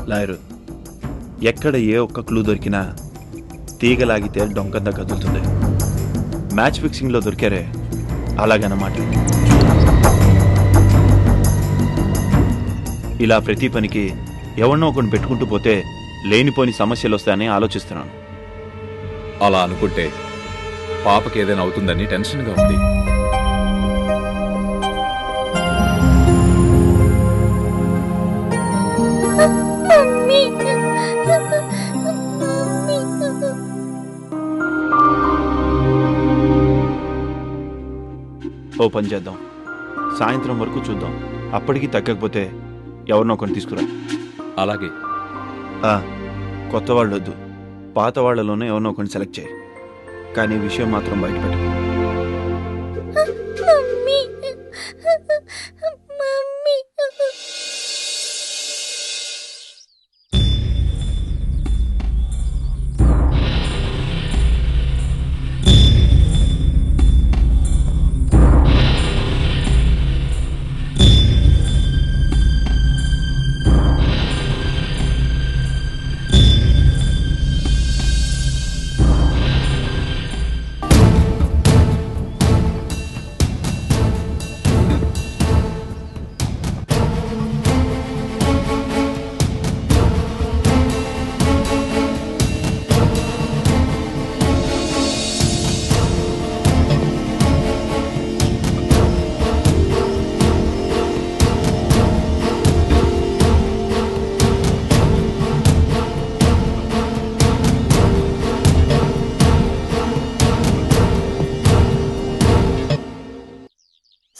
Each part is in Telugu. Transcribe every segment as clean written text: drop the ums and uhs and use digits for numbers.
లాయరు, ఎక్కడ ఏ ఒక్క క్లూ దొరికినా తీగలాగితే డొంకంతా కదులుతుంది. మ్యాచ్ ఫిక్సింగ్లో దొరికారే, అలాగన్నమాట. ఇలా ప్రతి పనికి ఎవరినో ఒకరిని పెట్టుకుంటూ పోతే లేనిపోని సమస్యలు వస్తాయని ఆలోచిస్తున్నాను. అలా అనుకుంటే పాపకి ఏదైనా అవుతుందని టెన్షన్గా ఉంది. ఓ పని చేద్దాం, సాయంత్రం వరకు చూద్దాం. అప్పటికి తగ్గకపోతే ఎవరినో ఒకరిని తీసుకురా. అలాగే. కొత్త వాళ్ళు వద్దు, పాత వాళ్ళలోనే ఎవరినో ఒకరిని సెలెక్ట్ చేయి. కానీ విషయం మాత్రం బయటపెట్టు.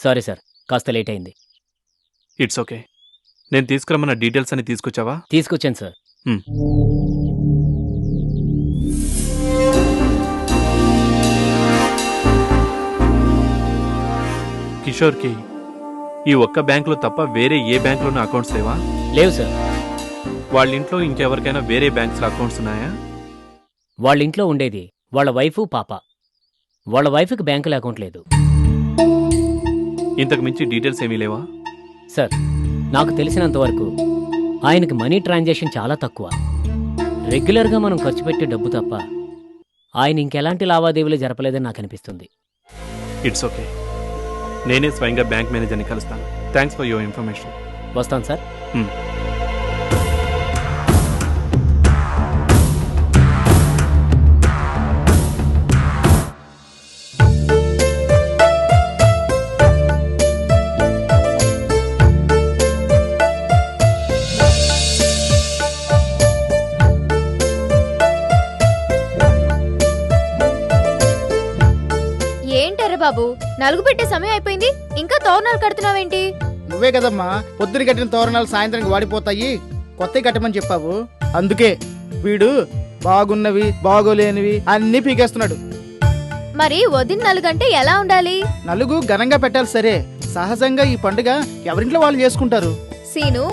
సారీ సార్, కాస్త లేట్ అయింది. It's okay. నేను తీసుకురమ్మన్న డీటెయిల్స్ అని తీసుకొచ్చావా? తీసుకొచ్చాను సార్. కిషోర్కి ఈ ఒక్క బ్యాంకులో తప్ప వేరే ఏ బ్యాంకులోనూ అకౌంట్స్ లేవా? లేవు సార్. వాళ్ళ ఇంట్లో ఇంకెవరికైనా వేరే బ్యాంక్స్లో అకౌంట్స్ ఉన్నాయా? వాళ్ళ ఇంట్లో ఉండేది వాళ్ళ వైఫు, పాప. వాళ్ళ వైఫ్కి బ్యాంకులో అకౌంట్ లేదు. ఇంతకు మించి డీటెయిల్స్ ఏమీ లేవా? సార్, నాకు తెలిసినంతవరకు ఆయనకి మనీ ట్రాన్సాక్షన్ చాలా తక్కువ. రెగ్యులర్గా మనం ఖర్చు పెట్టే డబ్బు తప్ప ఆయన ఇంకెలాంటి లావాదేవీలు జరపలేదని నాకు అనిపిస్తుంది. It's okay. నేనే స్వయంగా బ్యాంక్ మేనేజర్ని కలుస్తాను. Thanks for your information. వస్తాను సార్. బాబు, నలుగు పెట్టే సమయం అయిపోయింది, ఇంకా తోరణాలు కడుతున్నావేంటి? నువ్వే కదమ్మా పొద్దున కట్టిన తోరణాలు సాయంత్రానికి వాడిపోతాయి, కొత్తవి కట్టమని చెప్పావు. అందుకే వీడు బాగున్నవి బాగోలేనివి అన్ని పీకేస్తున్నాడు. మరి వదిన నలుగంటే ఎలా ఉండాలి? నలుగు ఘనంగా పెట్టాలి సరే, సహజంగా ఈ పండుగ ఎవరింట్లో వాళ్ళు చేసుకుంటారు. సీను,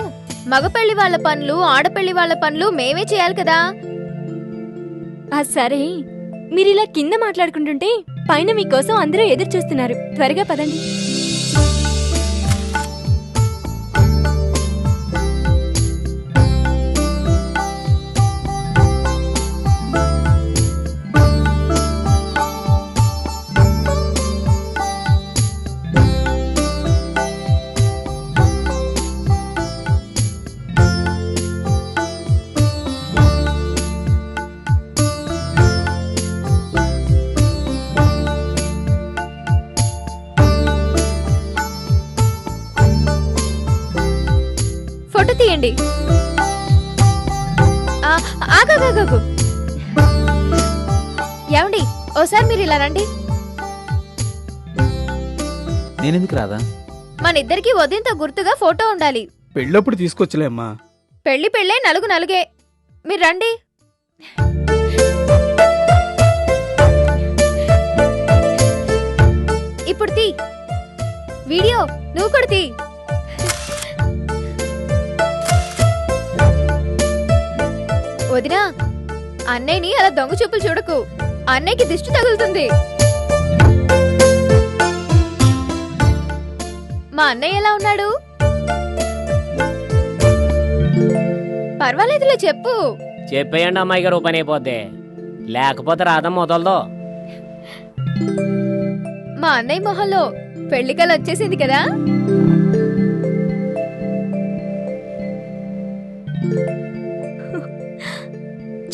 మగపెళ్లి వాళ్ళ పనులు ఆడపెళ్లి వాళ్ళ పనులు మేమే చేయాలి కదా. సరే, మీరిలా కింద మాట్లాడుకుంటుంటే పైన మీకోసం అందరూ ఎదురు చూస్తున్నారు. త్వరగా పదండి. ఫోటో తీయండి. ఆగాగాగు, ఏమండి ఓసారి మీరు ఇలా రండి. నేనెందుకు రాదా? మన ఇద్దరికి వదినతో గుర్తుగా ఫోటో ఉండాలి. పెళ్ళప్పుడు తీసుకొచ్చలే అమ్మా. పెళ్లి పెళ్ళే, నలుగు నలుగే. మీరు రండి. ఇప్పుడు తీ వీడియో, నువ్వు కూడా తీ. వదినా, అన్నయ్యని అలా దొంగ చూపులు చూడకు, అన్నయ్యకి దిష్టి తగులుతుంది. మా అన్నయ్య ఎలా ఉన్నాడు? పర్వాలేదులే చెప్పు. చెప్పేయండి అమ్మాయి గారు, పని అయిపోద్ది. లేకపోతే రాధం మొదలదో. మా అన్నయ్య మొహంలో పెళ్లికలు వచ్చేసింది కదా.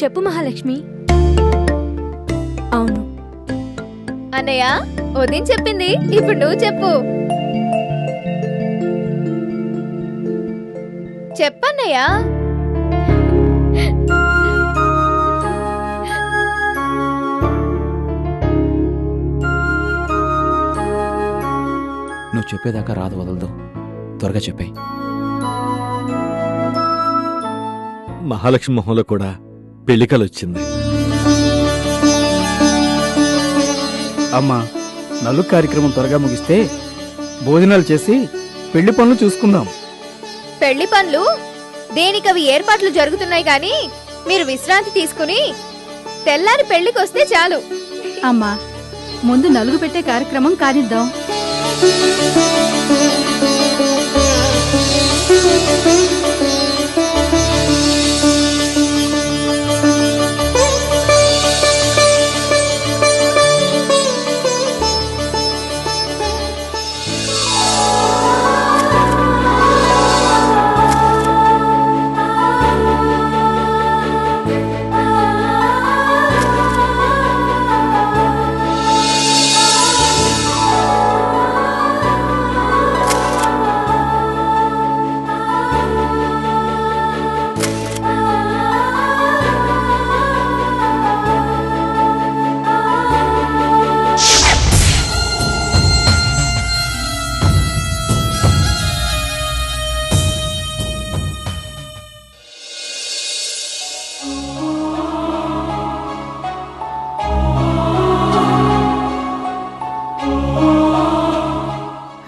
చెప్పు మహాలక్ష్మి. అవును, అన్నయ్య ఉదయం చెప్పింది, ఇప్పుడు నువ్వు చెప్పు. చెప్పన్నయ్యా. నువ్వు చెప్పేదాకా రాదు వదలదు. త్వరగా చెప్పే. మహాలక్ష్మి మొహంలో కూడా పెళ్లికలు వచ్చింది. అమ్మా, నలుగు కార్యక్రమం త్వరగా ముగిస్తే భోజనాలు చేసి పెళ్లి పనులు చూసుకుందాం. పెళ్లి పనులు దేనికవి ఏర్పాట్లు జరుగుతున్నాయి గాని మీరు విశ్రాంతి తీసుకుని తెల్లారి పెళ్లికొస్తే చాలు. అమ్మా, ముందు నలుగు పెట్టే కార్యక్రమం కానిద్దాం.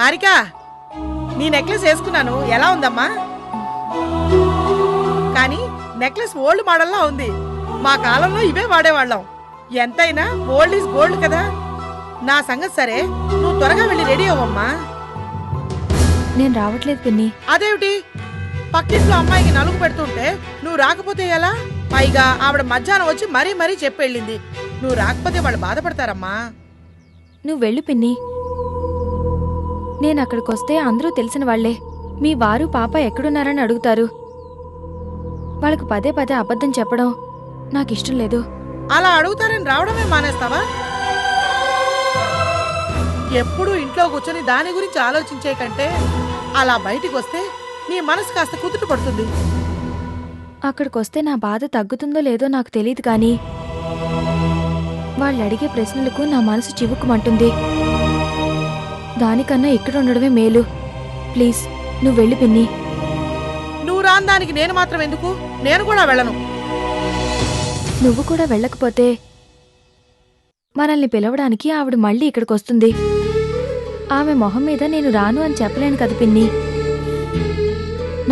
హారిక, నీ నెక్లెస్ వేసుకున్నాను, ఎలా ఉందమ్మా? కానీ నెక్లెస్ ఓల్డ్ మోడల్లా ఉంది. మా కాలంలో ఇవే వాడేవాళ్ళం. ఎంతైనా ఓల్డ్ ఈజ్ గోల్డ్ కదా. నా సంగతి సరే, నువ్వు త్వరగా వెళ్ళి రెడీ అవ్వమ్మా. నేను రావట్లేదు పిన్ని. అదేమిటి, పక్కింట్లో అమ్మాయికి నలుగు పెడుతుంటే నువ్వు రాకపోతే ఎలా? పైగా ఆవిడ మధ్యాహ్నం వచ్చి మరీ మరీ చెప్పెళ్ళింది. నువ్వు రాకపోతే వాళ్ళు బాధపడతారమ్మా. నువ్వు వెళ్ళు పిన్ని. నేను అక్కడికొస్తే అందరూ తెలిసిన వాళ్లే. మీ వారు పాప ఎక్కడున్నారని అడుగుతారు. వాళ్ళకు పదే పదే అబద్ధం చెప్పడం నాకిష్టం లేదు. అలా అడుగుతారని రావడమే మానేస్తావా? ఎప్పుడు ఇంట్లో కూర్చొని దాని గురించి ఆలోచించే కంటే అలా బయటికి వస్తే నీ మనసు కాస్త కుదుట పడుతుంది. అక్కడికొస్తే నా బాధ తగ్గుతుందో లేదో నాకు తెలియదు కానీ వాళ్ళు అడిగే ప్రశ్నలకు నా మనసు చివుక్కుమంటుంది. దానికన్నా ఇక్కడ ఉండడమే మేలు. ప్లీజ్ నువ్వు వెళ్ళు పిన్ని. నువ్వు రాని దానికి నేను మాత్రం ఎందుకు? నేను కూడా వెళ్ళను. నువ్వు కూడా వెళ్ళకపోతే మనల్ని పిలవడానికి ఆవిడ మళ్ళీ ఇక్కడికొస్తుంది. ఆమె మొహం మీద నేను రాను అని చెప్పలేను కదా పిన్ని.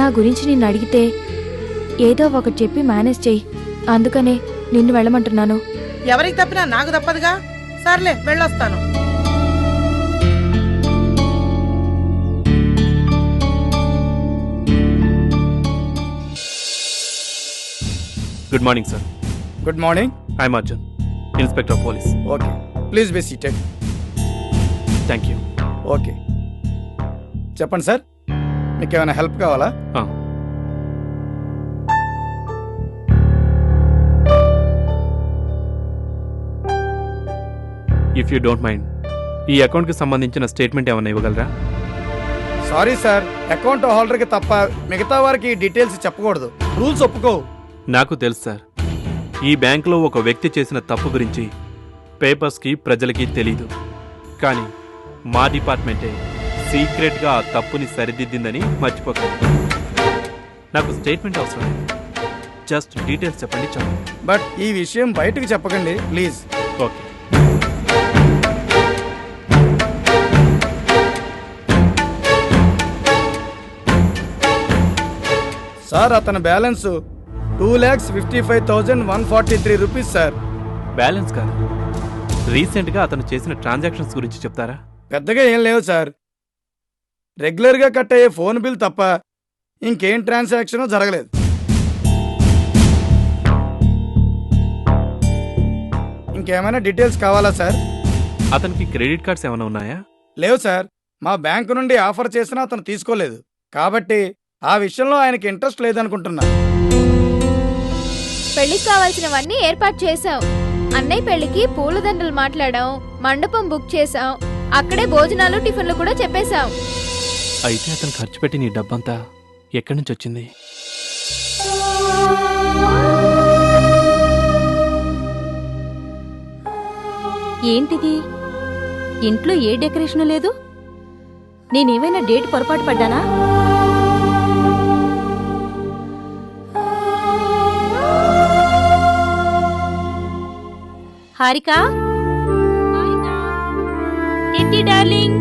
నా గురించి నిన్ను అడిగితే ఏదో ఒకటి చెప్పి మేనేజ్ చెయ్యి. అందుకనే నిన్ను వెళ్ళమంటున్నాను. ఎవరికి తప్పినా నాకు తప్పదుగా. సర్లే, వెళ్ళొస్తాను. Good morning sir. Good morning. I'm Arjun, inspector of police. Okay, please be seated. Thank you. Okay, చెప్పండి సార్, మీకు ఏమైనా హెల్ప్ కావాలా? ఇఫ్ యూ డోంట్ మైండ్, ఈ అకౌంట్కి సంబంధించిన స్టేట్మెంట్ ఏమైనా ఇవ్వగలరా? సారీ సార్, అకౌంట్ హోల్డర్కి తప్ప మిగతా వారికి డీటెయిల్స్ చెప్పకూడదు. రూల్స్ ఒప్పుకోవు. నాకు తెలుసు సార్, ఈ బ్యాంకులో ఒక వ్యక్తి చేసిన తప్పు గురించి పేపర్స్కి ప్రజలకి తెలీదు. కానీ మా డిపార్ట్మెంటే సీక్రెట్గా ఆ తప్పుని సరిదిద్దిందని మర్చిపోకండి. నాకు స్టేట్మెంట్ అవసరం లేదు, జస్ట్ డీటెయిల్స్ చెప్పండి చాలు. బట్ ఈ విషయం బయటకు చెప్పకండి ప్లీజ్. ఓకే. సార్, అతని బ్యాలెన్స్ 2,55,143 రూపీస్ సార్. బ్యాలెన్స్ కాదు, రీసెంట్గా అతను చేసిన ట్రాన్సాక్షన్స్ గురించి చెప్తారా? పెద్దగా ఏం లేవు సార్. రెగ్యులర్గా కట్ అయ్యే ఫోన్ బిల్ తప్ప ఇంకేం ట్రాన్సాక్షన్ జరగలేదు. ఇంకేమైనా డీటెయిల్స్ కావాలా సార్? అతనికి క్రెడిట్ కార్డ్స్ ఏమైనా ఉన్నాయా? లేవు సార్. మా బ్యాంకు నుండి ఆఫర్ చేసినా అతను తీసుకోలేదు. కాబట్టి ఆ విషయంలో ఆయనకి ఇంట్రెస్ట్ లేదనుకుంటున్నా. పెళ్లికి కావాల్సినవన్నీ ఏర్పాటు చేశాం. అన్నయ్య పెళ్లికి పూలదండలు మాట్లాడాం, మండపం బుక్ చేశాం, అక్కడే భోజనాలు టిఫిన్లు కూడా చెప్పేశాం. అయితే అతను ఖర్చు పెట్టి నీ డబ్బంతా ఎక్కడి నుంచి వచ్చింది? ఏంటిది? ఇంట్లో ఏ డెకరేషన్ లేదు. నేనేమైనా డేట్ పొరపాటు పడ్డానా? హారిక, ఏంటి darling?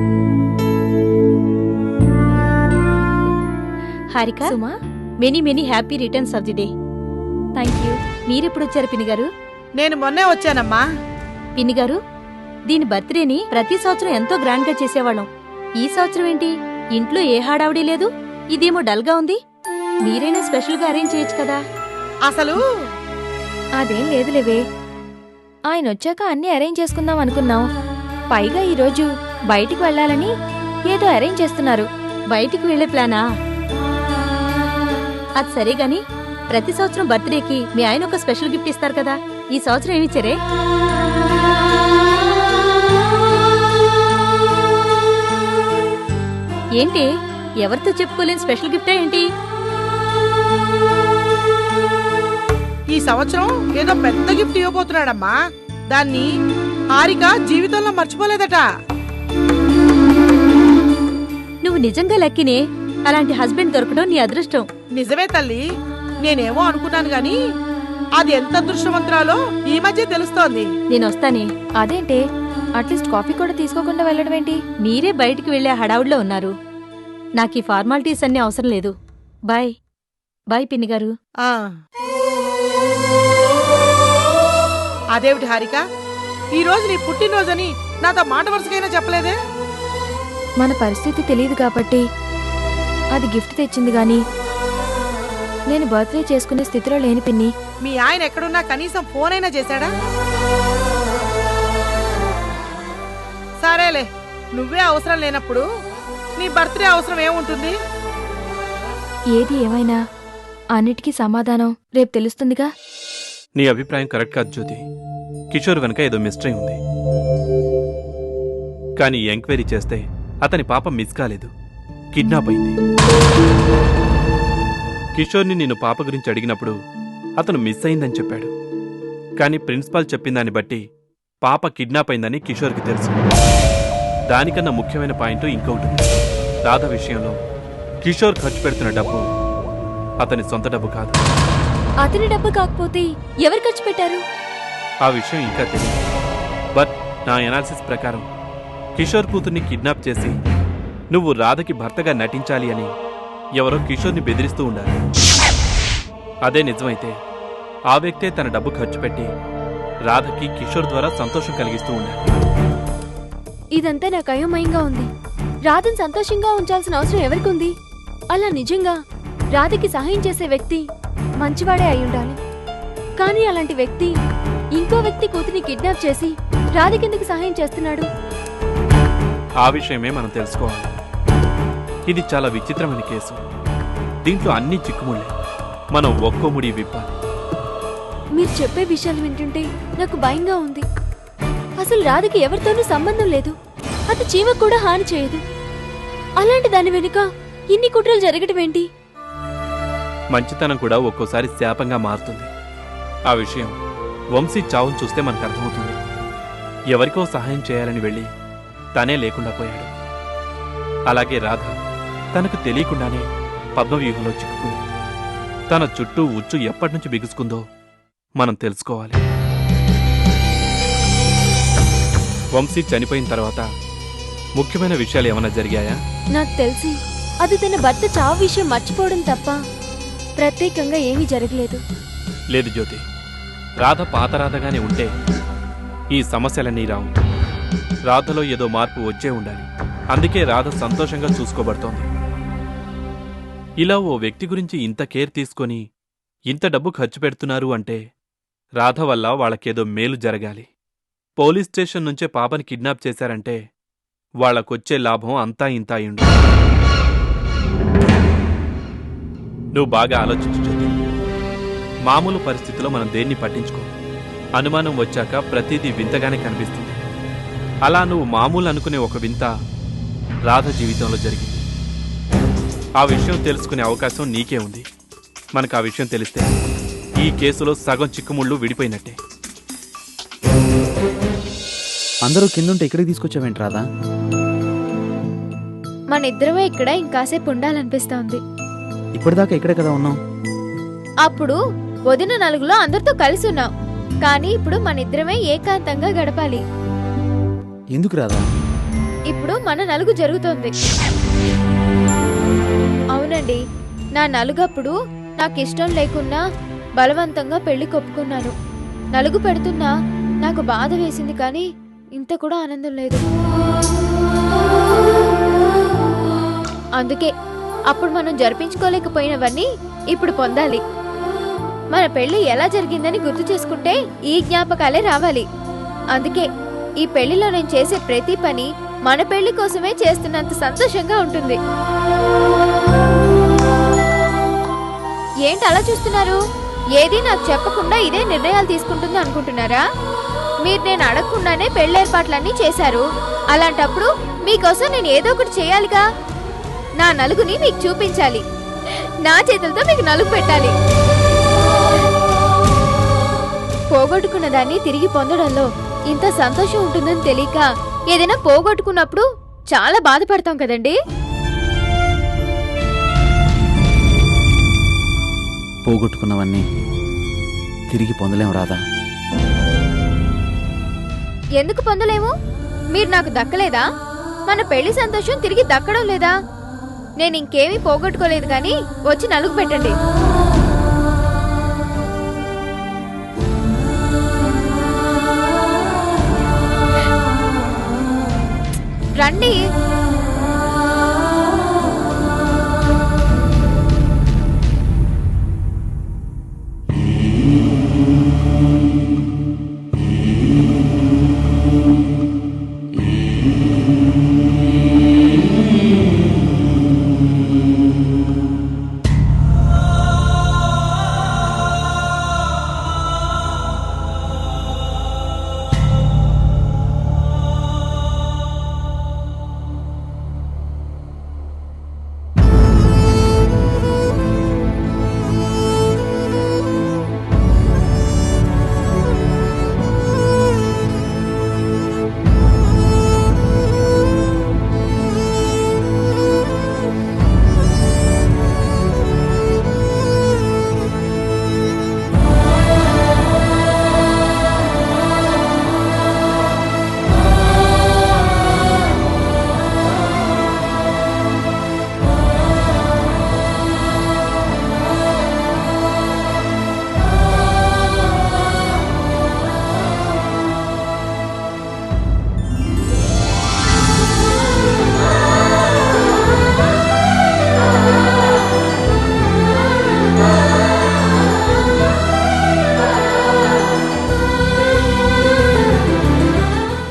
Harika, many many happy returns of the day. Thank you. మీరెప్పుడు వచ్చారు పిన్ని గారు? నేను మొన్నే వచ్చానమ్మా. పిన్ని గారు, దీని బర్త్డేని ప్రతి సంవత్సరం ఎంతో గ్రాండ్ గా చేసేవాళ్ళం. ఈ సంవత్సరం ఏంటి ఇంట్లో ఏ హడావుడి లేదు? ఇదేమో డల్ గా ఉంది. మీరైనా స్పెషల్ గా అరేంజ్ చేయొచ్చు కదా. అసలు అదేం లేదులేవే, ఆయన వచ్చాక అన్నీ అరేంజ్ చేసుకుందాం అనుకున్నాం. పైగా ఈరోజు బయటికి వెళ్ళాలని ఏదో అరేంజ్ చేస్తున్నారు. బయటికి వెళ్లే ప్లానా? అది సరే గాని ప్రతి సంవత్సరం బర్త్డేకి మీ ఆయన ఒక స్పెషల్ గిఫ్ట్ ఇస్తారు కదా. ఈ సంవత్సరం ఏమిచ్చారే? ఏంటి, ఎవరితో చెప్పుకోలేని స్పెషల్ గిఫ్టా ఏంటి? ఈ సంవత్సరం ఏదో పెద్ద గిఫ్ట్ ఇవ్వబోతున్నాడమ్మా. దాన్ని హారిక జీవితంలో మర్చిపోలేదట. నువ్వు నిజంగా లక్కీనే. అలాంటి హస్బెండ్ దొరకడం నీ అదృష్టం. నిజమే తల్లి, నేనేమో అనుకున్నాను గాని అది ఎంత అదృష్టవంతురాలో ఈ మధ్య తెలుస్తోంది. నేనొస్తానే. అదేంటే, అట్లీస్ట్ కాఫీ కూడా తీసుకోకుండా వెళ్ళడం ఏంటి? మీరే బయటికి వెళ్లే హడావుడిలో ఉన్నారు. నాకు ఈ ఫార్మాలిటీస్ అన్నీ అవసరం లేదు. బాయ్ బాయ్ పిన్ని గారు. అదేమిటి హారిక, ఈ రోజు నీ పుట్టినరోజని నాతో మాట వరుసకైనా చెప్పలేదే? మన పరిస్థితి తెలియదు కాబట్టి అది గిఫ్ట్ తెచ్చింది గాని నేను బర్త్డే చేసుకునే స్థితిలో లేని పిన్ని. మీ ఆయన ఎక్కడున్నా కనీసం ఫోన్ అయినా చేశాడా? సరేలే, నువ్వే అవసరం లేనప్పుడు నీ బర్త్డే అవసరం ఏముంటుంది? ఏది ఏమైనా అన్నిటికీ సమాధానం రేపు తెలుస్తుందిగా. నీ అభిప్రాయం కరెక్ట్ కాదు జ్యోతి. కిషోర్ వెనక ఏదో మిస్టరీ ఉంది. కానీ ఎంక్వైరీ చేస్తే అతని పాప మిస్ కాలేదు, కిడ్నాప్ అయింది. కిషోర్ని నేను పాప గురించి అడిగినప్పుడు అతను మిస్ అయిందని చెప్పాడు. కానీ ప్రిన్సిపాల్ చెప్పిన దాన్ని బట్టి పాప కిడ్నాప్ అయిందని కిషోర్కి తెలుసు. దానికన్నా ముఖ్యమైన పాయింట్ ఇంకొకటి ఉంది. రాధ విషయంలో కిషోర్ ఖర్చు పెడుతున్న డబ్బు అతని సొంత డబ్బు కాదు. అతని డబ్బు కాకపోతే ఎవరు ఖర్చు పెట్టారు? ఆ విషయం ఇంకా తెలియదు. బట్ నా ఎనాలిసిస్ ప్రకారం కిషోర్ కూతుర్ని కిడ్నాప్ చేసి నువ్వు రాధకి భర్తగా నటించాలి అని ఎవరో కిషోర్ని బెదిరిస్తూ ఉండాలి. అదే నిజమైతే ఆ వ్యక్తే తన డబ్బు ఖర్చు పెట్టి రాధకి కిషోర్ ద్వారా సంతోషం కలిగిస్తూ ఉండాలి. ఇదంతా నాకు అయోమయంగా ఉంది. రాధను సంతోషంగా ఉంచాల్సిన అవసరం ఎవరికుంది? అలా నిజంగా రాధకి సహాయం చేసే వ్యక్తి మంచివాడే అయి ఉండాలి. కానీ అలాంటి వ్యక్తి ఇంకో వ్యక్తి కూతురిని కిడ్నాప్ చేసి రాధకెందుకు సహాయం చేస్తున్నాడు? ఆ విషయమే మనం తెలుసుకోవాలి. ఇది చాలా విచిత్రమైన కేసు. దీంట్లో అన్ని చిక్కుముళ్ళే. మనం ఒక్కో ముడి విప్పాలి. మీరు చెప్పే విషయాలు వింటుంటే నాకు భయంగా ఉంది. అసలు రాధకి ఎవరితోనూ సంబంధం లేదు. అది చీమకు కూడా హాని చేయదు. అలాంటి దాని వెనుక ఇన్ని కుట్రలు జరగటం ఏంటి? మంచితనం కూడా ఒక్కోసారి శాపంగా మారుతుంది. ఆ విషయం వంశీ చావును చూస్తే మనకు అర్థమవుతుంది. ఎవరికో సహాయం చేయాలని వెళ్ళి తనే లేకుండా పోయాడు. అలాగే రాధ తనకు తెలియకుండానే పద్మవ్యూహంలో చిక్కుకుంది. తన చుట్టూ ఉచ్చు ఎప్పటినుంచి బిగుసుకుందో మనం తెలుసుకోవాలి. వంశీ చనిపోయిన తర్వాత ముఖ్యమైన విషయాలు ఏమైనా జరిగాయా? నాకు తెలిసి అది తన భర్త చావు విషయం మర్చిపోవడం తప్ప ప్రత్యేకంగా ఏమీ జరగలేదు. లేదు జ్యోతి, రాధ పాత రాధగానే ఉంటే ఈ సమస్యలన్నీ రావు. రాధలో ఏదో మార్పు వచ్చే ఉండాలి. అందుకే రాధ సంతోషంగా చూసుకోబడుతోంది. ఇలా ఓ వ్యక్తి గురించి ఇంత కేర్ తీసుకొని ఇంత డబ్బు ఖర్చు పెడుతున్నారు అంటే రాధ వల్ల వాళ్ళకేదో మేలు జరగాలి. పోలీస్ స్టేషన్ నుంచే పాపని కిడ్నాప్ చేశారంటే వాళ్ళకొచ్చే లాభం అంతా ఇంత అయ్యుండు. నువ్వు బాగా ఆలోచించు జ్యోతి. మామూలు పరిస్థితిలో మనం దేన్ని పట్టించుకో. అనుమానం వచ్చాక ప్రతిదీ వింతగానే కనిపిస్తుంది. అలా నువ్వు మామూలు అనుకునే ఒక వింత రాధ జీవితంలో జరిగింది. ఆ విషయం తెలుసుకునే అవకాశం నీకే ఉంది. మనకు ఆ విషయం తెలిస్తే ఈ కేసులో సగం చిక్కుముళ్ళు విడిపోయినట్టే. అందరూ కిందుంటే ఇక్కడికి తీసుకొచ్చావేంటి రాదా? మన ఇద్దరమే ఇక్కడ ఇంకాసేపు ఉండాలనిపిస్తోంది. ఇప్పటిదాకా ఇక్కడే కదా ఉన్నాం. అప్పుడు వదిన నలుగులో అందరితో కలిసి ఉన్నాం. కానీ ఇప్పుడు మన ఇద్దరమే ఏకాంతంగా గడపాలి. ఎందుకు రాదా? ఇప్పుడు మన నలుగు జరుగుతోంది. అవునండి, నా నలుగప్పుడు నాకు ఇష్టం లేకున్నా బలవంతంగా పెళ్లి కొప్పుకున్నాను. నలుగు పెడుతున్నా నాకు బాధ వేసింది, కానీ ఇంత కూడా ఆనందం లేదు. అందుకే అప్పుడు మనం జరిపించుకోలేకపోయినవన్నీ ఇప్పుడు పొందాలి. మన పెళ్లి ఎలా జరిగిందని గుర్తు చేసుకుంటే ఈ జ్ఞాపకాలే రావాలి. అందుకే ఈ పెళ్లిలో నేను చేసే ప్రతి పని మన పెళ్లి కోసమే చేస్తున్నంత సంతోషంగా ఉంటుంది. ఏంటి అలా చూస్తున్నారు? ఏది నాకు చెప్పకుండా ఇదే నిర్ణయాలు తీసుకుంటుంది అనుకుంటున్నారా? మీరు నేను అడగకుండానే పెళ్లి ఏర్పాట్లన్నీ చేశారు. అలాంటప్పుడు మీకోసం నేను ఏదో ఒకటి చేయాలిగా. నా నలుగుని మీకు చూపించాలి. నా చేతులతో మీకు నలుగు పెట్టాలి. పోగొట్టుకున్న దాన్ని తిరిగి పొందడంలో ఇంత సంతోషం ఉంటుందని తెలియక ఏదైనా పోగొట్టుకున్నప్పుడు చాలా బాధపడతాం కదండి. పోగొట్టుకున్నవన్నీ తిరిగి పొందలేం రాదా? ఎందుకు పొందలేము? మీరు నాకు దక్కలేదా? మన పెళ్లి సంతోషం తిరిగి దక్కడం లేదా? నేను ఇంకేమీ పోగొట్టుకోలేదు, కానీ వచ్చి నలుగు పెట్టండి. రండి.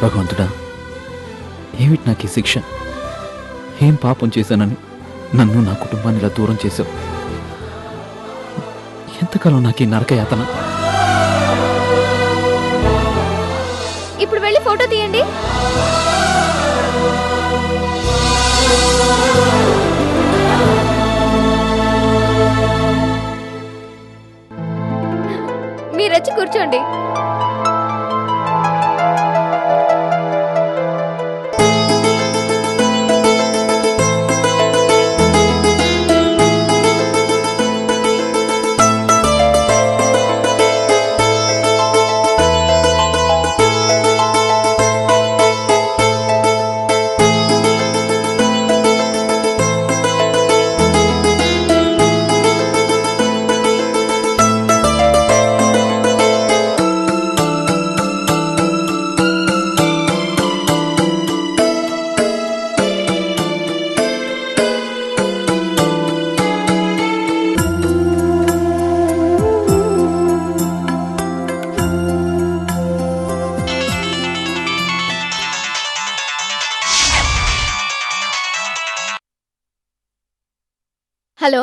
భగవంతుడా, ఏమిటి నాకు ఈ శిక్ష? ఏం పాపం చేశానని నన్ను నా కుటుంబాన్ని ఇలా దూరం చేశావు? ఎంతకాలం నాకు ఈ నరకయాతన? ఇప్పుడు వెళ్ళి ఫోటో తీయండి. మీరొచ్చి కూర్చోండి. హలో